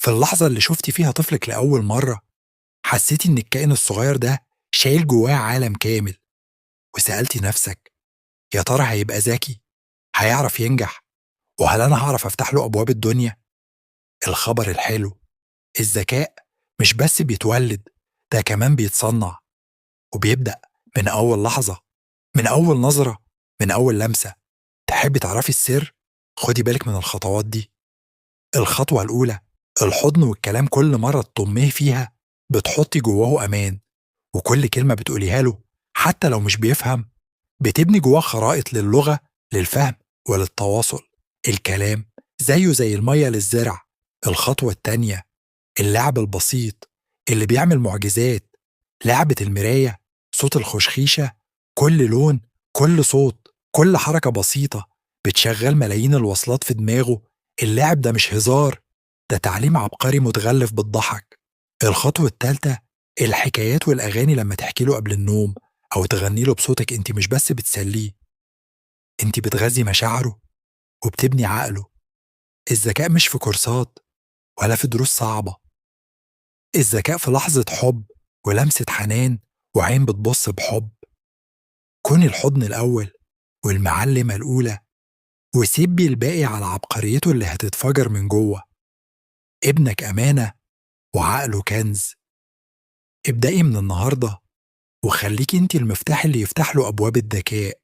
في اللحظة اللي شفتي فيها طفلك لأول مرة حسيتي إن الكائن الصغير ده شايل جواه عالم كامل، وسألتي نفسك يا ترى هيبقى ذكي؟ هيعرف ينجح؟ وهل أنا هعرف أفتح له أبواب الدنيا؟ الخبر الحلو، الذكاء مش بس بيتولد، ده كمان بيتصنع، وبيبدأ من أول لحظة، من أول نظرة، من أول لمسة. تحبي تعرفي السر؟ خدي بالك من الخطوات دي. الخطوة الأولى، الحضن والكلام. كل مرة تطميه فيها بتحطي جواه أمان، وكل كلمة بتقوليها له حتى لو مش بيفهم بتبني جواه خرائط للغة، للفهم وللتواصل. الكلام زيه زي المية للزرع. الخطوة التانية، اللعب البسيط اللي بيعمل معجزات. لعبة المراية، صوت الخشخيشة، كل لون، كل صوت، كل حركة بسيطة بتشغل ملايين الوصلات في دماغه. اللعب ده مش هزار، ده تعليم عبقري متغلف بالضحك. الخطوة التالتة، الحكايات والأغاني. لما تحكي له قبل النوم أو تغني له بصوتك، انت مش بس بتسليه، انت بتغذي مشاعره وبتبني عقله. الذكاء مش في كورسات ولا في دروس صعبة، الذكاء في لحظة حب ولمسة حنان وعين بتبص بحب. كوني الحضن الأول والمعلمة الأولى، وسيبي الباقي على عبقريته اللي هتتفجر من جوه. ابنك أمانة وعقله كنز. ابدأي من النهاردة وخليكي انت المفتاح اللي يفتح له أبواب الذكاء.